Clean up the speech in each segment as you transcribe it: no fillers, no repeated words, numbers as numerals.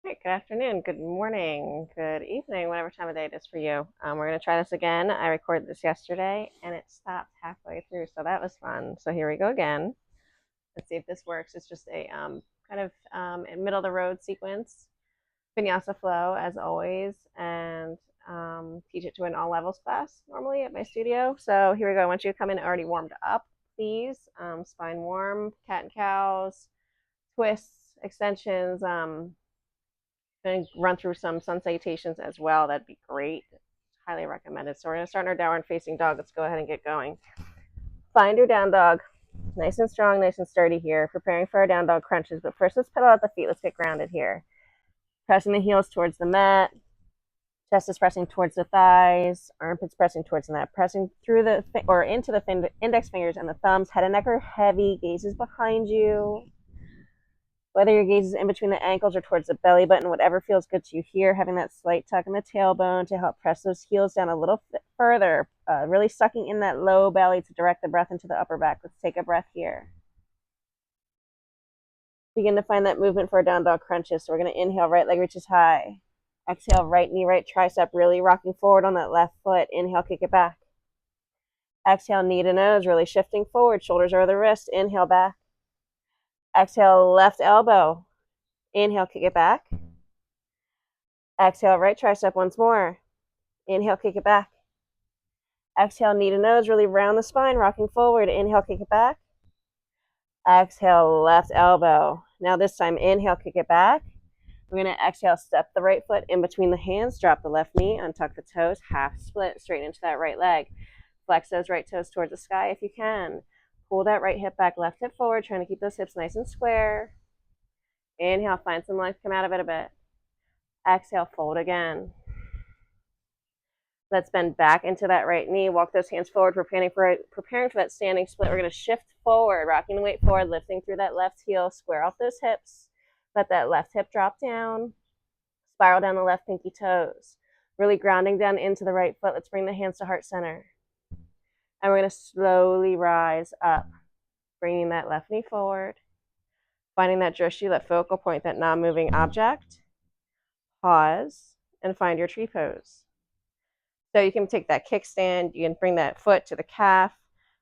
Great. Good afternoon, good morning, good evening, whatever time of day it is for you. We're going to try this again. I recorded this yesterday and it stopped halfway through, so that was fun. So here we go again. Let's see if this works. It's just a kind of middle of the road sequence, Vinyasa flow as always, and teach it to an all levels class normally at my studio. So here we go. I want you to come in already warmed up, please. Spine warm, cat and cows, twists, extensions. Going to run through some sun salutations as well. That'd be great. Highly recommended. So we're going to start our downward facing dog. Let's go ahead and get going. Find your down dog. Nice and strong, nice and sturdy here. Preparing for our down dog crunches. But first, let's pedal out the feet. Let's get grounded here. Pressing the heels towards the mat. Chest is pressing towards the thighs. Armpits pressing towards the mat. Pressing through the or into the index fingers and the thumbs. Head and neck are heavy. Gaze is behind you. Whether your gaze is in between the ankles or towards the belly button, whatever feels good to you here, having that slight tuck in the tailbone to help press those heels down a little further, really sucking in that low belly to direct the breath into the upper back. Let's take a breath here. Begin to find that movement for our down dog crunches. So we're going to inhale, right leg reaches high. Exhale, right knee, right tricep, really rocking forward on that left foot. Inhale, kick it back. Exhale, knee to nose, really shifting forward. Shoulders are the wrist. Inhale, back. Exhale, left elbow. Inhale, kick it back. Exhale, right tricep once more. Inhale, kick it back. Exhale, knee to nose, really round the spine, rocking forward. Inhale, kick it back. Exhale, left elbow. Now this time, inhale, kick it back. We're going to exhale, step the right foot in between the hands, drop the left knee, untuck the toes, half split, straighten into that right leg. Flex those right toes towards the sky if you can. Pull that right hip back, left hip forward, trying to keep those hips nice and square. Inhale, find some length, come out of it a bit. Exhale, fold again. Let's bend back into that right knee. Walk those hands forward, preparing for that standing split. We're going to shift forward, rocking the weight forward, lifting through that left heel, square off those hips. Let that left hip drop down. Spiral down the left pinky toes. Really grounding down into the right foot. Let's bring the hands to heart center. And we're going to slowly rise up, bringing that left knee forward, finding that drishti, that focal point, that non-moving object. Pause and find your tree pose. So you can take that kickstand, you can bring that foot to the calf,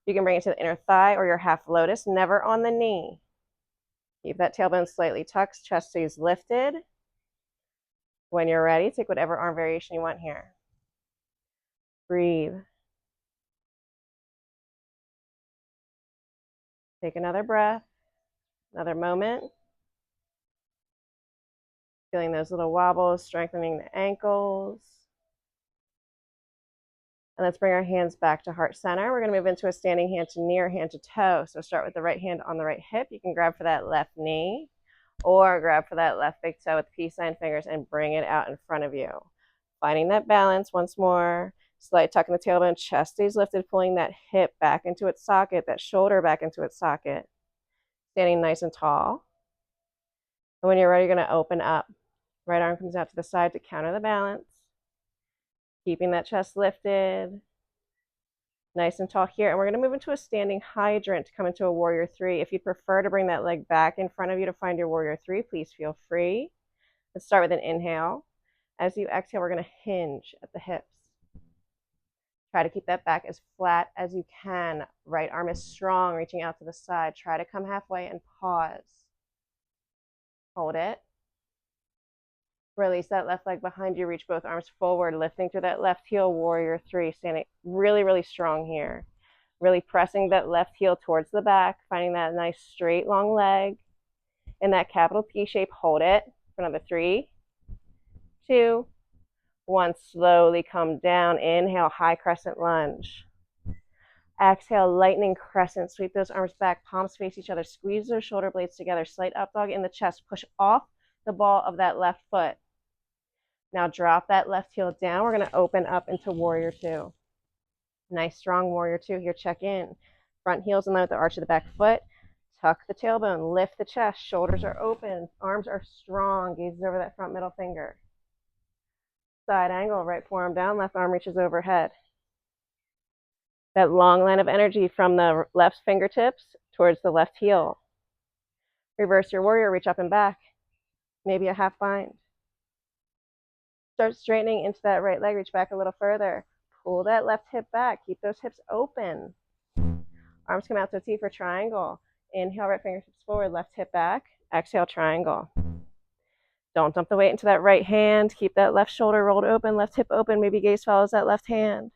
you can bring it to the inner thigh or your half lotus, never on the knee. Keep that tailbone slightly tucked, chest stays lifted. When you're ready, take whatever arm variation you want here. Breathe. Take another breath, another moment. Feeling those little wobbles, strengthening the ankles. And let's bring our hands back to heart center. We're going to move into a standing hand to knee or hand to toe. So start with the right hand on the right hip. You can grab for that left knee or grab for that left big toe with peace sign fingers and bring it out in front of you. Finding that balance once more. Slight tuck in the tailbone, chest stays lifted, pulling that hip back into its socket, that shoulder back into its socket. Standing nice and tall. And when you're ready, you're going to open up. Right arm comes out to the side to counter the balance. Keeping that chest lifted. Nice and tall here. And we're going to move into a standing hydrant to come into a warrior three. If you'd prefer to bring that leg back in front of you to find your warrior three, please feel free. Let's start with an inhale. As you exhale, we're going to hinge at the hips. Try to keep that back as flat as you can. Right arm is strong, reaching out to the side. Try to come halfway and pause. Hold it. Release that left leg behind you. Reach both arms forward, lifting through that left heel, warrior three. Standing really, really strong here. Really pressing that left heel towards the back, finding that nice straight long leg. In that capital P shape, hold it for another 3, 2, 1. Slowly come down. Inhale, high crescent lunge. Exhale, lightning crescent. Sweep those arms back, palms face each other. Squeeze those shoulder blades together. Slight up dog in the chest. Push off the ball of that left foot. Now drop that left heel down. We're going to open up into warrior two. Nice strong warrior two here. Check in. Front heels in line with the arch of the back foot. Tuck the tailbone. Lift the chest. Shoulders are open. Arms are strong. Gaze over that front middle finger. Side angle. Right forearm down. Left arm reaches overhead. That long line of energy from the left fingertips towards the left heel. Reverse your warrior. Reach up and back. Maybe a half bind. Start straightening into that right leg. Reach back a little further. Pull that left hip back. Keep those hips open. Arms come out to a T for triangle. Inhale, right fingertips forward, left hip back. Exhale, triangle. Don't dump the weight into that right hand. Keep that left shoulder rolled open, left hip open. Maybe gaze follows that left hand.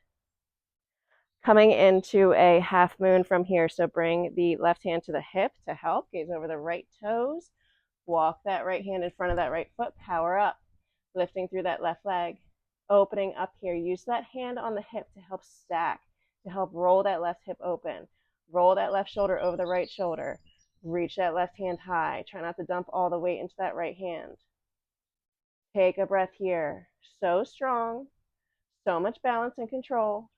Coming into a half moon from here. So bring the left hand to the hip to help. Gaze over the right toes. Walk that right hand in front of that right foot. Power up. Lifting through that left leg. Opening up here. Use that hand on the hip to help stack, to help roll that left hip open. Roll that left shoulder over the right shoulder. Reach that left hand high. Try not to dump all the weight into that right hand. Take a breath here. So strong. So much balance and control.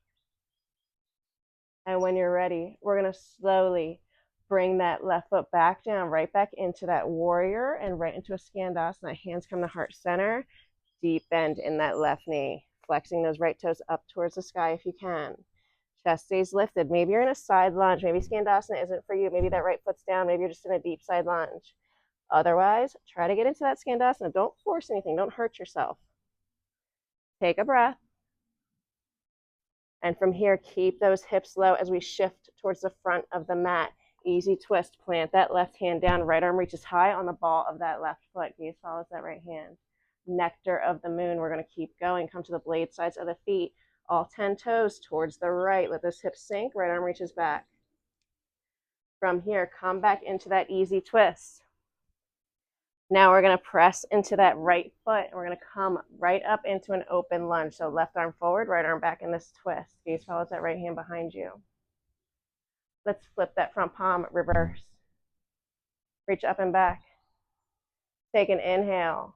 And when you're ready, we're going to slowly bring that left foot back down, right back into that warrior and right into a skandasana. Hands come to heart center. Deep bend in that left knee. Flexing those right toes up towards the sky if you can. Chest stays lifted. Maybe you're in a side lunge. Maybe skandasana isn't for you. Maybe that right foot's down. Maybe you're just in a deep side lunge. Otherwise, try to get into that skandasana. Don't force anything. Don't hurt yourself. Take a breath. And from here, keep those hips low as we shift towards the front of the mat. Easy twist. Plant that left hand down. Right arm reaches high on the ball of that left foot. Gaze follows that right hand. Nectar of the moon. We're going to keep going. Come to the blade sides of the feet. All 10 toes towards the right. Let those hips sink. Right arm reaches back. From here, come back into that easy twist. Now we're going to press into that right foot. And we're going to come right up into an open lunge. So left arm forward, right arm back in this twist. Gaze follows that right hand behind you. Let's flip that front palm, reverse. Reach up and back. Take an inhale.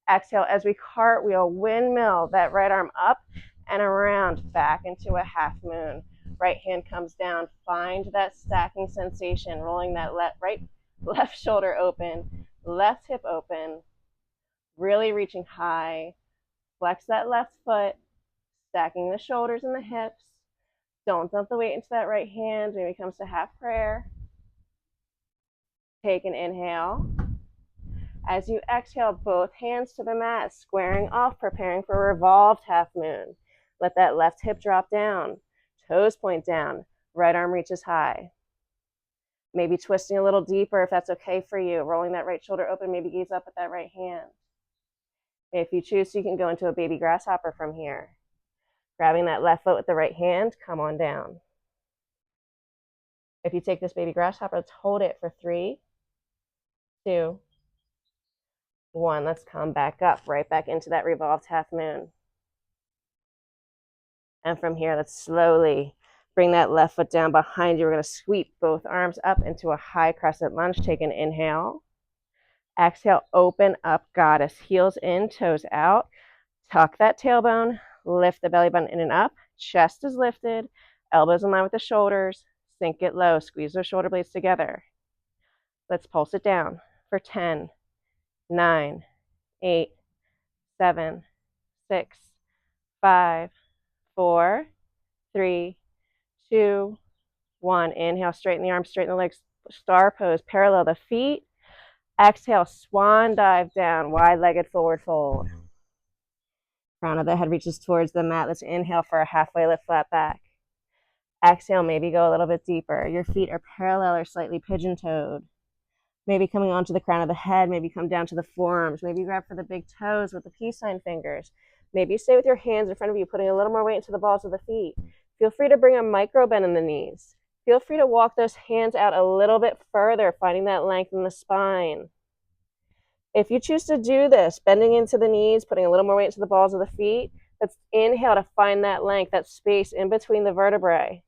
Exhale as we cartwheel, windmill that right arm up and around, back into a half moon. Right hand comes down. Find that stacking sensation, rolling that left shoulder open, left hip open, really reaching high. Flex that left foot, stacking the shoulders and the hips. Don't dump the weight into that right hand. Maybe it comes to half prayer. Take an inhale. As you exhale, both hands to the mat, squaring off, preparing for a revolved half moon. Let that left hip drop down. Toes point down. Right arm reaches high. Maybe twisting a little deeper if that's okay for you. Rolling that right shoulder open, maybe gaze up at that right hand. If you choose, you can go into a baby grasshopper from here. Grabbing that left foot with the right hand, come on down. If you take this baby grasshopper, let's hold it for 3, 2, 1. Let's come back up, right back into that revolved half moon. And from here, let's slowly bring that left foot down behind you. We're going to sweep both arms up into a high crescent lunge. Take an inhale. Exhale, open up, goddess. Heels in, toes out. Tuck that tailbone. Lift the belly button in and up. Chest is lifted. Elbows in line with the shoulders. Sink it low. Squeeze those shoulder blades together. Let's pulse it down for 10, 9, 8, 7, 6, 5, 4, 3, 2, 1. Inhale, straighten the arms, straighten the legs. Star pose, parallel the feet. Exhale, swan dive down, wide-legged forward fold. Crown of the head reaches towards the mat. Let's inhale for a halfway lift, flat back. Exhale, maybe go a little bit deeper. Your feet are parallel or slightly pigeon-toed. Maybe coming onto the crown of the head, maybe come down to the forearms. Maybe grab for the big toes with the peace sign fingers. Maybe stay with your hands in front of you, putting a little more weight into the balls of the feet. Feel free to bring a micro bend in the knees. Feel free to walk those hands out a little bit further, finding that length in the spine. If you choose to do this, bending into the knees, putting a little more weight into the balls of the feet, let's inhale to find that length, that space in between the vertebrae.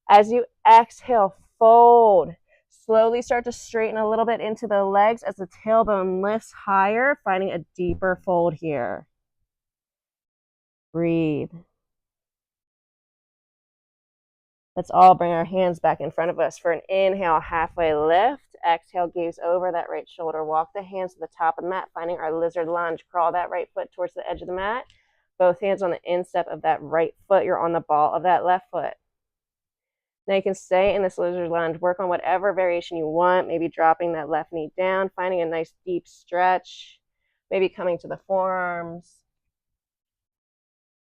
As you exhale, fold. Slowly start to straighten a little bit into the legs as the tailbone lifts higher, finding a deeper fold here. Breathe. Let's all bring our hands back in front of us for an inhale, halfway lift. Exhale, gaze over that right shoulder. Walk the hands to the top of the mat, finding our lizard lunge. Crawl that right foot towards the edge of the mat. Both hands on the instep of that right foot. You're on the ball of that left foot. Now you can stay in this lizard lunge. Work on whatever variation you want. Maybe dropping that left knee down, finding a nice deep stretch. Maybe coming to the forearms.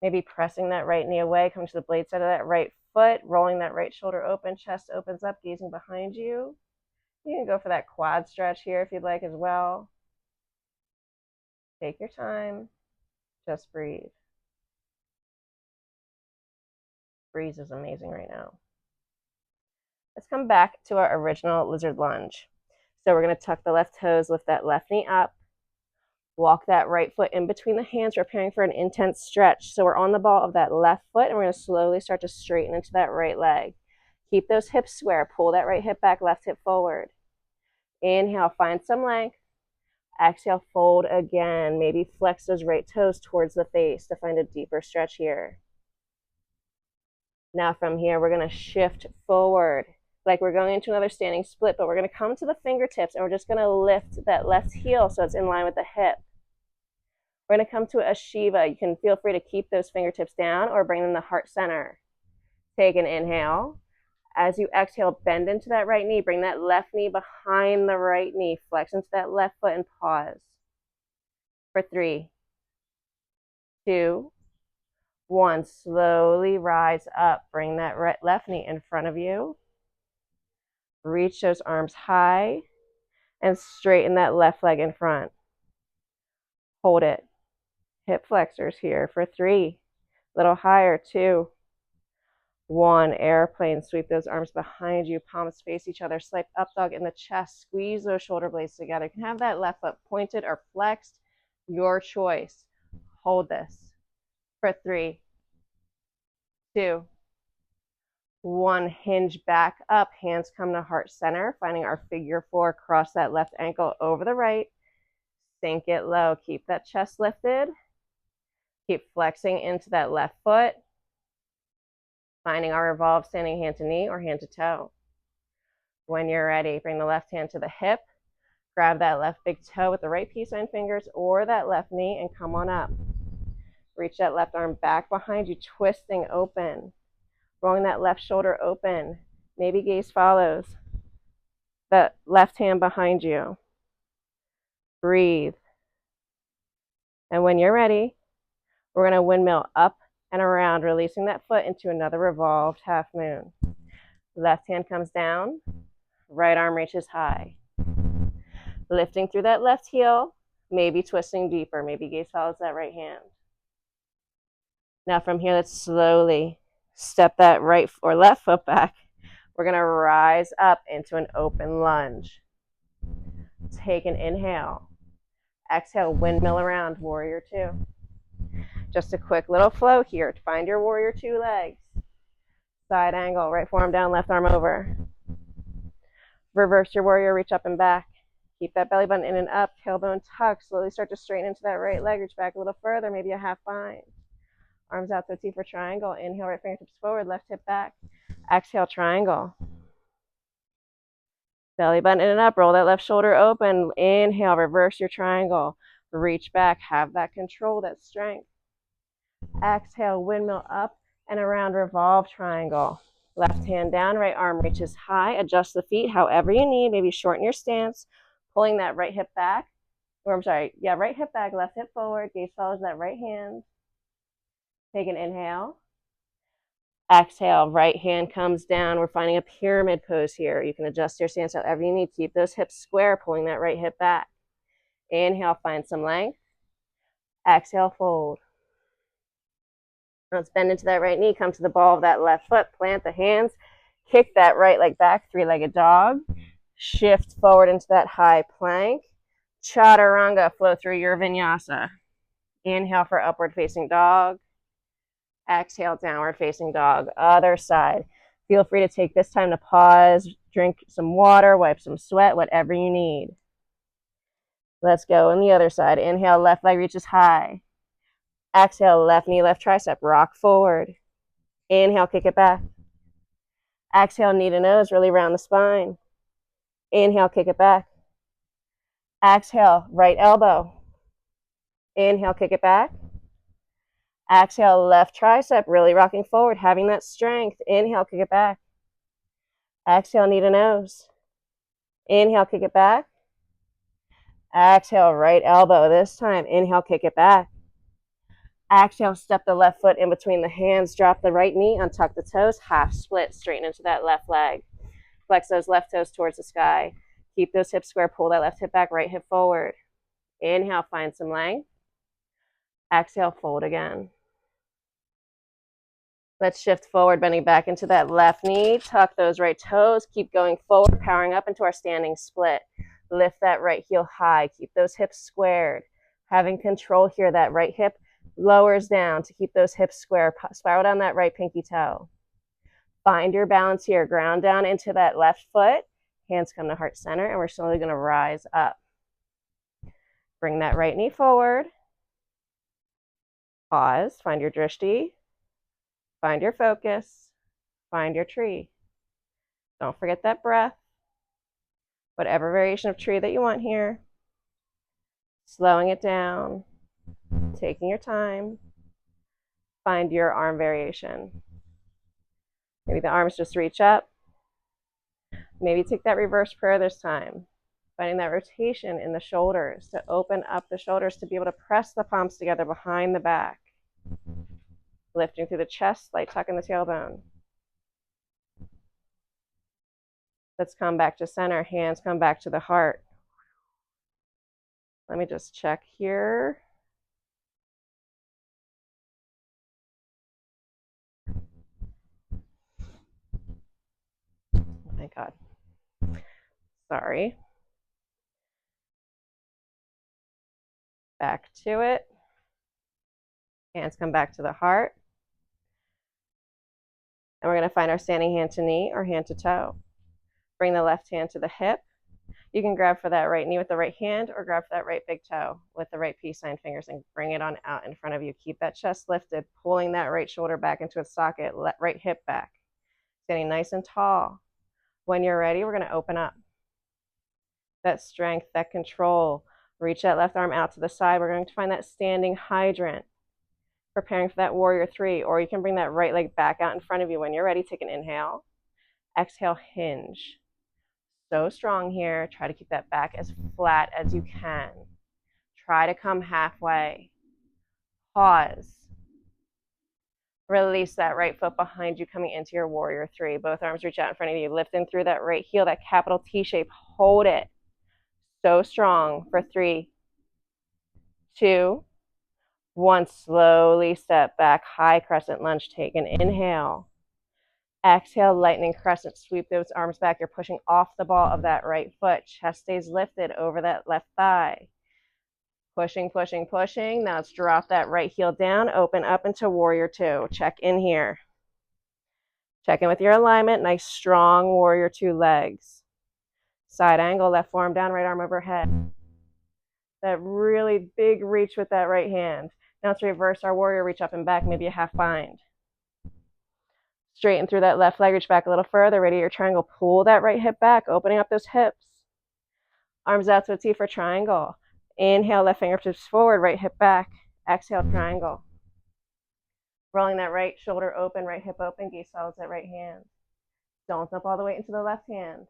Maybe pressing that right knee away, coming to the blade side of that right foot, rolling that right shoulder open, chest opens up, gazing behind you. You can go for that quad stretch here if you'd like as well. Take your time. Just breathe. Breeze is amazing right now. Let's come back to our original lizard lunge. So we're going to tuck the left toes, lift that left knee up, walk that right foot in between the hands, preparing for an intense stretch. So we're on the ball of that left foot, and we're going to slowly start to straighten into that right leg. Keep those hips square. Pull that right hip back, left hip forward. Inhale, find some length. Exhale, fold again. Maybe flex those right toes towards the face to find a deeper stretch here. Now from here, we're going to shift forward like we're going into another standing split, but we're going to come to the fingertips, and we're just going to lift that left heel so it's in line with the hip. We're going to come to a Shiva. You can feel free to keep those fingertips down or bring them to heart center. Take an inhale. As you exhale, bend into that right knee. Bring that left knee behind the right knee. Flex into that left foot and pause. For 3, 2, 1. Slowly rise up. Bring that left knee in front of you. Reach those arms high and straighten that left leg in front. Hold it. Hip flexors here for 3. A little higher. 2, 1. Airplane. Sweep those arms behind you. Palms face each other. Slight up dog in the chest. Squeeze those shoulder blades together. You can have that left foot pointed or flexed. Your choice. Hold this for 3, 2, 1. Hinge back up. Hands come to heart center. Finding our figure 4. Cross that left ankle over the right. Sink it low. Keep that chest lifted. Keep flexing into that left foot. Finding our revolve standing hand to knee or hand to toe. When you're ready, bring the left hand to the hip. Grab that left big toe with the right peace sign fingers or that left knee and come on up. Reach that left arm back behind you, twisting open. Rolling that left shoulder open. Maybe gaze follows. That left hand behind you. Breathe. And when you're ready, we're going to windmill up and around, releasing that foot into another revolved half moon. Left hand comes down. Right arm reaches high. Lifting through that left heel, maybe twisting deeper, maybe gaze follows that right hand. Now from here, let's slowly step that right or left foot back. We're going to rise up into an open lunge. Take an inhale. Exhale, windmill around, warrior 2. Just a quick little flow here. Find your warrior 2 legs. Side angle, right forearm down, left arm over. Reverse your warrior, reach up and back. Keep that belly button in and up, tailbone tuck. Slowly start to straighten into that right leg. Reach back a little further, maybe a half bind. Arms out to T for triangle. Inhale, right fingertips forward, left hip back. Exhale, triangle. Belly button in and up, roll that left shoulder open. Inhale, reverse your triangle. Reach back, have that control, that strength. Exhale, windmill up and around, revolve triangle. Left hand down, right arm reaches high. Adjust the feet however you need. Maybe shorten your stance. Pulling that right hip back. Right hip back, left hip forward. Gaze follows that right hand. Take an inhale. Exhale, right hand comes down. We're finding a pyramid pose here. You can adjust your stance however you need. Keep those hips square, pulling that right hip back. Inhale, find some length. Exhale, fold. Let's bend into that right knee. Come to the ball of that left foot. Plant the hands. Kick that right leg back, three-legged dog. Shift forward into that high plank. Chaturanga, flow through your vinyasa. Inhale for upward facing dog. Exhale, downward facing dog. Other side. Feel free to take this time to pause, drink some water, wipe some sweat, whatever you need. Let's go on the other side. Inhale, left leg reaches high. Exhale, left knee, left tricep, rock forward. Inhale, kick it back. Exhale, knee to nose, really round the spine. Inhale, kick it back. Exhale, right elbow. Inhale, kick it back. Exhale, left tricep, really rocking forward, having that strength. Inhale, kick it back. Exhale, knee to nose. Inhale, kick it back. Exhale, right elbow. This time, inhale, kick it back. Exhale, step the left foot in between the hands, drop the right knee, untuck the toes, half split, straighten into that left leg. Flex those left toes towards the sky. Keep those hips square, pull that left hip back, right hip forward. Inhale, find some length. Exhale, fold again. Let's shift forward, bending back into that left knee. Tuck those right toes. Keep going forward, powering up into our standing split. Lift that right heel high. Keep those hips squared. Having control here, that right hip lowers down to keep those hips square. Spiral down that right pinky toe. Find your balance here. Ground down into that left foot. Hands come to heart center, and we're slowly going to rise up. Bring that right knee forward. Pause. Find your drishti. Find your focus. Find your tree. Don't forget that breath. Whatever variation of tree that you want here. Slowing it down. Taking your time. Find your arm variation. Maybe the arms just reach up. Maybe take that reverse prayer this time. Finding that rotation in the shoulders to open up the shoulders to be able to press the palms together behind the back. Lifting through the chest, light tuck in the tailbone. Let's come back to center. Hands come back to the heart. Let me just check here. Thank God. Sorry. Back to it. Hands come back to the heart. And we're going to find our standing hand to knee or hand to toe. Bring the left hand to the hip. You can grab for that right knee with the right hand or grab for that right big toe with the right peace sign fingers and bring it on out in front of you. Keep that chest lifted, pulling that right shoulder back into its socket, let right hip back. Standing nice and tall. When you're ready, we're going to open up. That strength, that control. Reach that left arm out to the side. We're going to find that standing hydrant. Preparing for that warrior three, or you can bring that right leg back out in front of you. When you're ready, take an inhale. Exhale, hinge. So strong here. Try to keep that back as flat as you can. Try to come halfway. Pause. Release that right foot behind you, coming into your warrior three. Both arms reach out in front of you. Lift in through that right heel, that capital T shape. Hold it. So strong for 3, 2, 1. Slowly step back. High crescent lunge. Take an inhale. Exhale, lightning crescent. Sweep those arms back. You're pushing off the ball of that right foot. Chest stays lifted over that left thigh. Pushing, pushing, pushing. Now let's drop that right heel down. Open up into warrior two. Check in here. Check in with your alignment. Nice, strong warrior two legs. Side angle, left forearm down, right arm overhead. That really big reach with that right hand. Now let's reverse our warrior, reach up and back, maybe a half bind. Straighten through that left leg, reach back a little further, radiate your triangle, pull that right hip back, opening up those hips. Arms out to a T for triangle. Inhale, left fingertips forward, right hip back. Exhale, triangle. Rolling that right shoulder open, right hip open, gaze follows that right hand. Don't jump all the way into the left hand.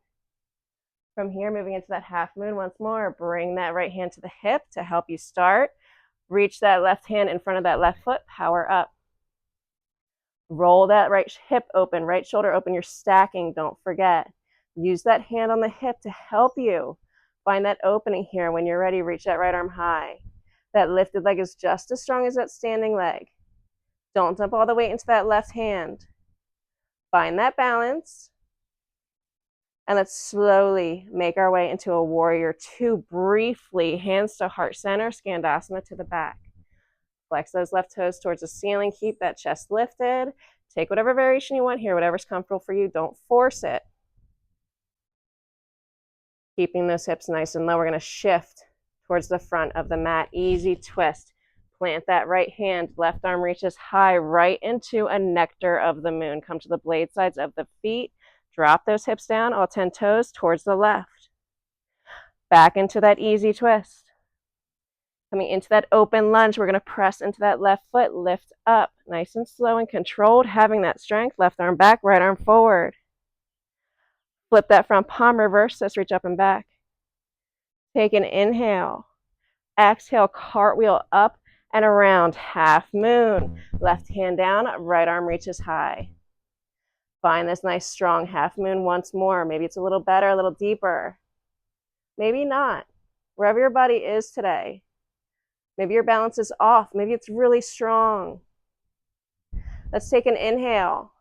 From here, moving into that half moon once more, bring that right hand to the hip to help you start. Reach that left hand in front of that left foot, power up. Roll that right hip open, right shoulder open. You're stacking, don't forget. Use that hand on the hip to help you find that opening here. When you're ready, reach that right arm high. That lifted leg is just as strong as that standing leg. Don't jump all the way into that left hand. Find that balance. And let's slowly make our way into a warrior two briefly. Hands to heart center, Skandasana to the back. Flex those left toes towards the ceiling. Keep that chest lifted. Take whatever variation you want here, whatever's comfortable for you. Don't force it. Keeping those hips nice and low. We're going to shift towards the front of the mat. Easy twist. Plant that right hand. Left arm reaches high right into a nectar of the moon. Come to the blade sides of the feet. Drop those hips down, all 10 toes towards the left. Back into that easy twist. Coming into that open lunge, we're going to press into that left foot, lift up, nice and slow and controlled, having that strength. Left arm back, right arm forward. Flip that front palm, reverse this, reach up and back. Take an inhale. Exhale, cartwheel up and around, half moon. Left hand down, right arm reaches high. Find this nice strong half moon once more. Maybe it's a little better, a little deeper. Maybe not. Wherever your body is today. Maybe your balance is off. Maybe it's really strong. Let's take an inhale.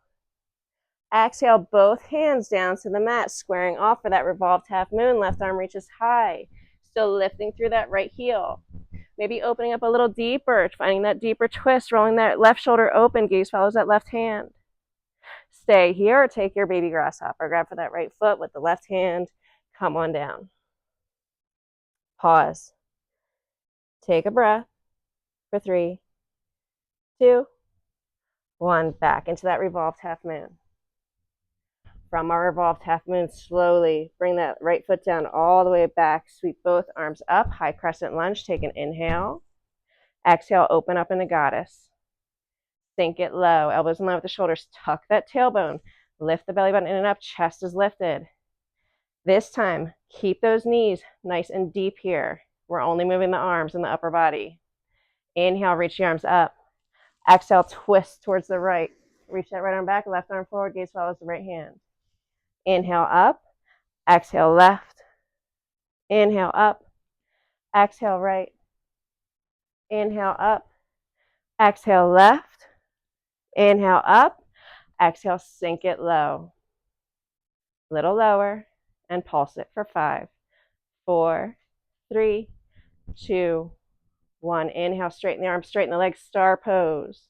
Exhale, both hands down to the mat, squaring off for that revolved half moon. Left arm reaches high. Still lifting through that right heel. Maybe opening up a little deeper, finding that deeper twist, rolling that left shoulder open, gaze follows that left hand. Stay here or take your baby grasshopper. Grab for that right foot with the left hand. Come on down. Pause. Take a breath for 3, 2, 1. Back into that revolved half moon. From our revolved half moon, slowly bring that right foot down all the way back. Sweep both arms up. High crescent lunge. Take an inhale. Exhale, open up into goddess. Sink it low. Elbows in line with the shoulders. Tuck that tailbone. Lift the belly button in and up. Chest is lifted. This time, keep those knees nice and deep here. We're only moving the arms and the upper body. Inhale, reach the arms up. Exhale, twist towards the right. Reach that right arm back, left arm forward, gaze follows the right hand. Inhale up, exhale left. Inhale up, exhale right. Inhale up, exhale left. Inhale up, exhale, sink it low. Little lower, and pulse it for 5, 4, 3, 2, 1. Inhale, straighten the arms, straighten the legs, star pose.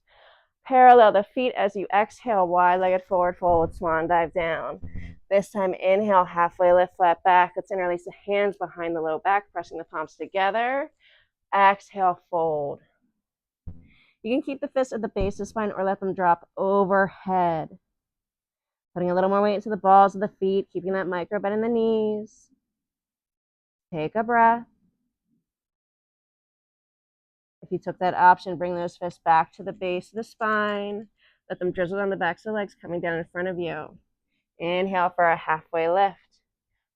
Parallel the feet as you exhale, wide-legged forward fold, swan dive down. This time, inhale, halfway lift, flat back. Let's interlace the hands behind the low back, pressing the palms together. Exhale, fold. You can keep the fists at the base of the spine or let them drop overhead. Putting a little more weight into the balls of the feet, keeping that micro bend in the knees. Take a breath. If you took that option, bring those fists back to the base of the spine. Let them drizzle down the backs of the legs, coming down in front of you. Inhale for a halfway lift.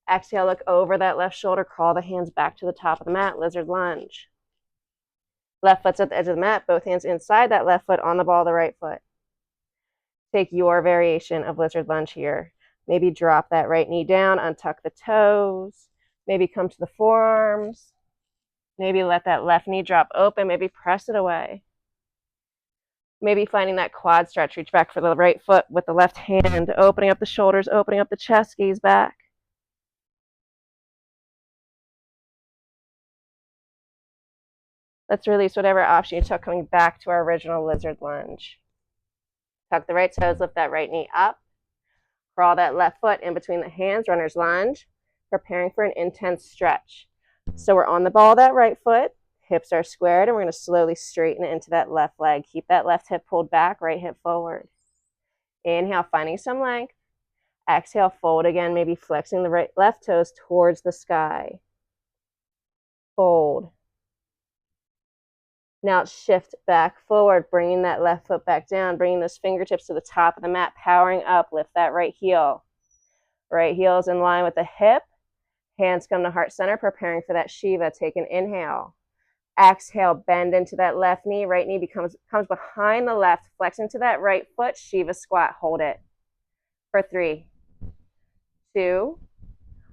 Exhale, look over that left shoulder. Crawl the hands back to the top of the mat, lizard lunge. Left foot's at the edge of the mat, both hands inside that left foot on the ball of the right foot. Take your variation of lizard lunge here. Maybe drop that right knee down, untuck the toes. Maybe come to the forearms. Maybe let that left knee drop open. Maybe press it away. Maybe finding that quad stretch. Reach back for the right foot with the left hand. Opening up the shoulders, opening up the chest, gaze back. Let's release whatever option you took, coming back to our original lizard lunge. Tuck the right toes, lift that right knee up. Crawl that left foot in between the hands, runner's lunge, preparing for an intense stretch. So we're on the ball of that right foot, hips are squared, and we're going to slowly straighten it into that left leg. Keep that left hip pulled back, right hip forward. Inhale, finding some length. Exhale, fold again, maybe flexing the left toes towards the sky. Fold. Now shift back forward, bringing that left foot back down, bringing those fingertips to the top of the mat, powering up, lift that right heel. Right heel is in line with the hip. Hands come to heart center, preparing for that Shiva. Take an inhale. Exhale, bend into that left knee. Right knee comes behind the left. Flex into that right foot. Shiva squat. Hold it for 3, 2,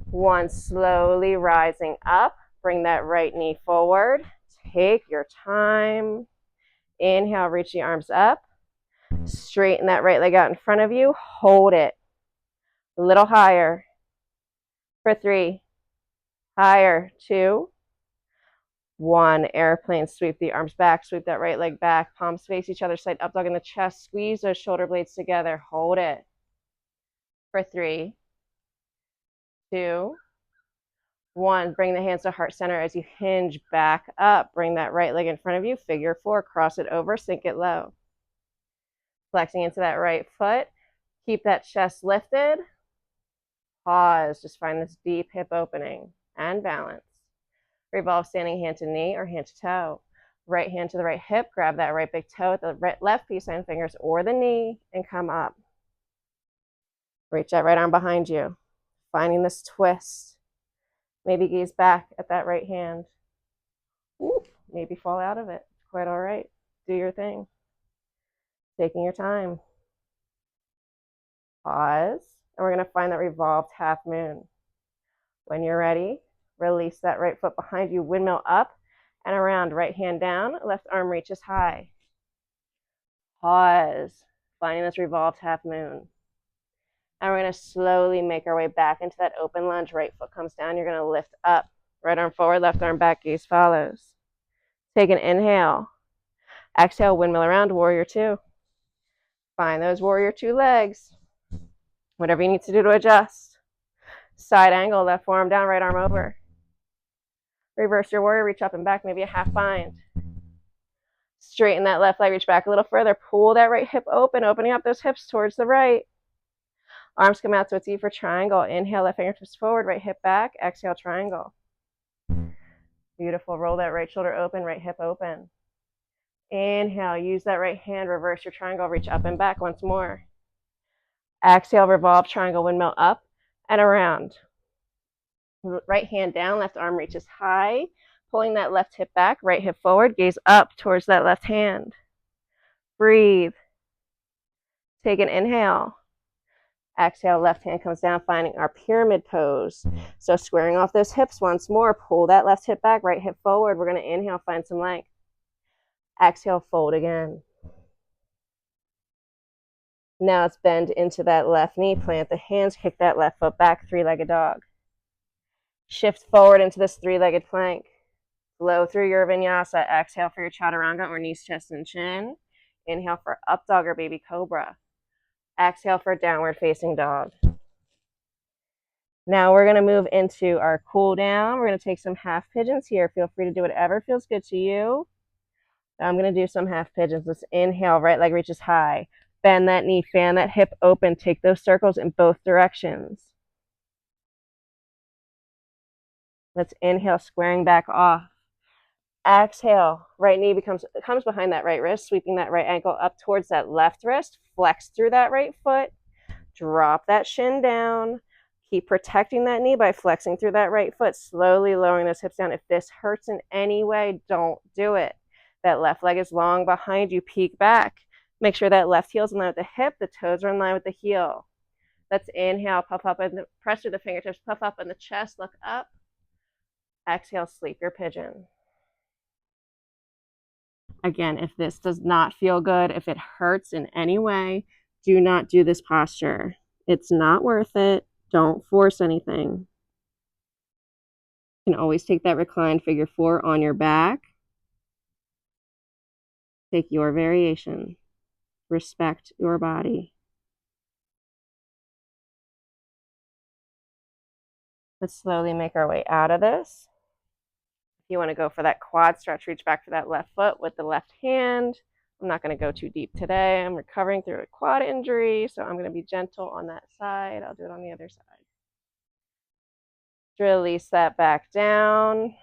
1. Slowly rising up. Bring that right knee forward. Take your time. Inhale, reach the arms up. Straighten that right leg out in front of you. Hold it. A little higher for 3. Higher, 2, 1. Airplane, sweep the arms back, sweep that right leg back, palms face each other, side up dog in the chest, squeeze those shoulder blades together, hold it for 3, 2, 1. Bring the hands to heart center as you hinge back up, bring that right leg in front of you, figure 4, cross it over, sink it low. Flexing into that right foot, keep that chest lifted, pause, just find this deep hip opening and balance. Revolve standing hand to knee or hand to toe. Right hand to the right hip, grab that right big toe with the left peace sign fingers or the knee and come up. Reach that right arm behind you. Finding this twist. Maybe gaze back at that right hand. Ooh, maybe fall out of it. quite all right. Do your thing. Taking your time. Pause. And we're going to find that revolved half moon. When you're ready, release that right foot behind you, windmill up and around, right hand down, left arm reaches high. Pause, finding this revolved half moon. And we're going to slowly make our way back into that open lunge. Right foot comes down. You're going to lift up. Right arm forward, left arm back, gaze follows. Take an inhale. Exhale, windmill around, warrior two. Find those warrior two legs. Whatever you need to do to adjust. Side angle, left forearm down, right arm over. Reverse your warrior, reach up and back, maybe a half bind. Straighten that left leg, reach back a little further. Pull that right hip open, opening up those hips towards the right. Arms come out to a T for triangle. Inhale, left fingertips forward, right hip back. Exhale, triangle. Beautiful. Roll that right shoulder open, right hip open. Inhale, use that right hand, reverse your triangle, reach up and back once more. Exhale, revolve, triangle, windmill up and around. Right hand down, left arm reaches high, pulling that left hip back, right hip forward, gaze up towards that left hand. Breathe. Take an inhale. Exhale, left hand comes down, finding our pyramid pose. So squaring off those hips once more, pull that left hip back, right hip forward. We're going to inhale, find some length. Exhale, fold again. Now it's bend into that left knee, plant the hands, kick that left foot back, three-legged dog. Shift forward into this three-legged plank. Flow through your vinyasa. Exhale for your chaturanga or knees, chest, and chin. Inhale for up dog or baby cobra. Exhale for downward facing dog. Now we're going to move into our cool down. We're going to take some half pigeons here. Feel free to do whatever feels good to you. I'm going to do some half pigeons. Let's inhale, right leg reaches high. Bend that knee, fan that hip open. Take those circles in both directions. Let's inhale, squaring back off. Exhale, right knee comes behind that right wrist, sweeping that right ankle up towards that left wrist. Flex through that right foot. Drop that shin down. Keep protecting that knee by flexing through that right foot, slowly lowering those hips down. If this hurts in any way, don't do it. That left leg is long behind you. Peek back. Make sure that left heel is in line with the hip. The toes are in line with the heel. Let's inhale, puff up, and press through the fingertips. Puff up in the chest, look up. Exhale, sleep your pigeon. Again, if this does not feel good, if it hurts in any way, do not do this posture. It's not worth it. Don't force anything. You can always take that reclined figure four on your back. Take your variation. Respect your body. Let's slowly make our way out of this. If you want to go for that quad stretch, reach back for that left foot with the left hand. I'm not going to go too deep today. I'm recovering through a quad injury, so I'm going to be gentle on that side. I'll do it on the other side. Release that back down.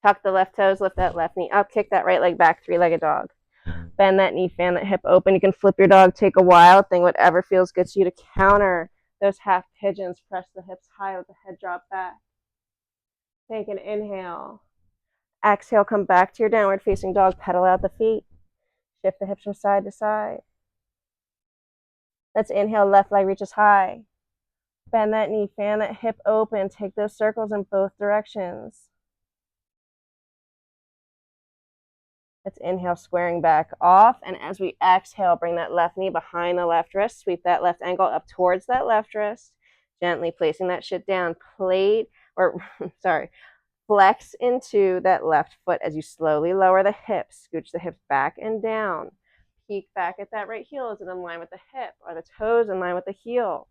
Tuck the left toes, lift that left knee up, kick that right leg back, three-legged dog. Bend that knee, fan that hip open. You can flip your dog, take a wild thing, whatever feels good to you to counter those half pigeons. Press the hips high, let the head drop back. Take an inhale. Exhale, come back to your downward facing dog. Pedal out the feet. Shift the hips from side to side. Let's inhale, left leg reaches high. Bend that knee, fan that hip open. Take those circles in both directions. Let's inhale, squaring back off. And as we exhale, bring that left knee behind the left wrist. Sweep that left ankle up towards that left wrist. Gently placing that shit down. Flex into that left foot as you slowly lower the hips. Scooch the hips back and down. Peek back at that right heel. Is it in line with the hip? Are the toes in line with the heel?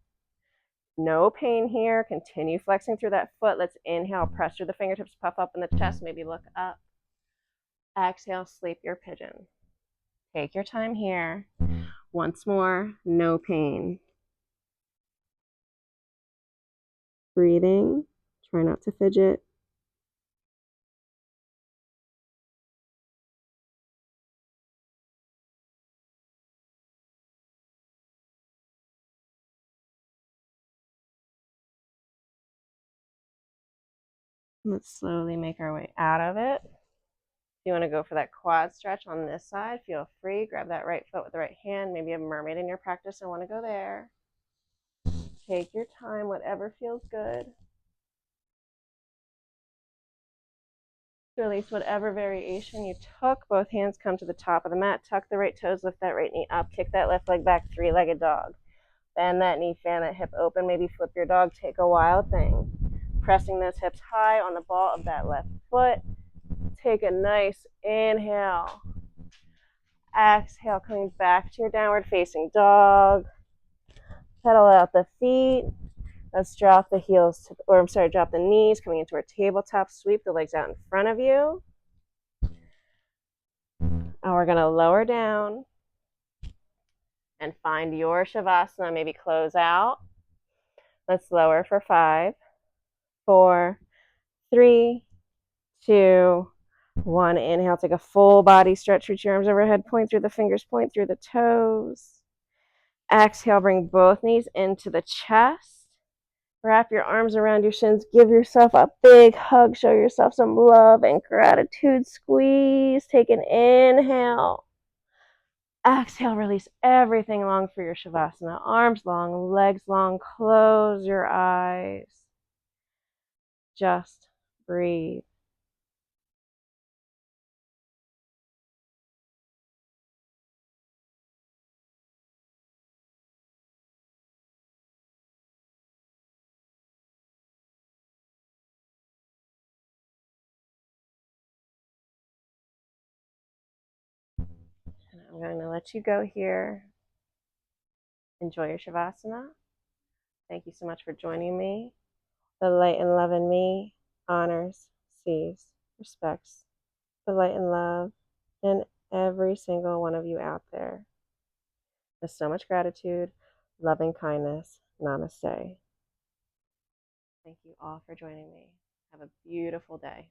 No pain here. Continue flexing through that foot. Let's inhale, press through the fingertips, puff up in the chest, maybe look up. Exhale, sleep your pigeon. Take your time here. Once more, no pain. Breathing. Try not to fidget. Let's slowly make our way out of it. If you want to go for that quad stretch on this side, feel free. Grab that right foot with the right hand. Maybe a mermaid in your practice and want to go there. Take your time, whatever feels good. Release whatever variation you took. Both hands come to the top of the mat. Tuck the right toes, lift that right knee up. Kick that left leg back, three-legged dog. Bend that knee, fan that hip open. Maybe flip your dog, take a wild thing. Pressing those hips high on the ball of that left foot. Take a nice inhale. Exhale, coming back to your downward facing dog. Pedal out the feet. Let's drop the heels, drop the knees, coming into our tabletop. Sweep the legs out in front of you. And we're going to lower down and find your Shavasana. Maybe close out. Let's lower for 5, 4, 3, 2, 1. Inhale, take a full body stretch. Reach your arms overhead. Point through the fingers, point through the toes. Exhale, bring both knees into the chest. Wrap your arms around your shins. Give yourself a big hug. Show yourself some love and gratitude. Squeeze. Take an inhale. Exhale, release everything long for your Shavasana. Arms long, legs long. Close your eyes. Just breathe. And I'm going to let you go here. Enjoy your Shavasana. Thank you so much for joining me. The light and love in me honors, sees, respects the light and love in every single one of you out there. With so much gratitude, loving kindness. Namaste. Thank you all for joining me. Have a beautiful day.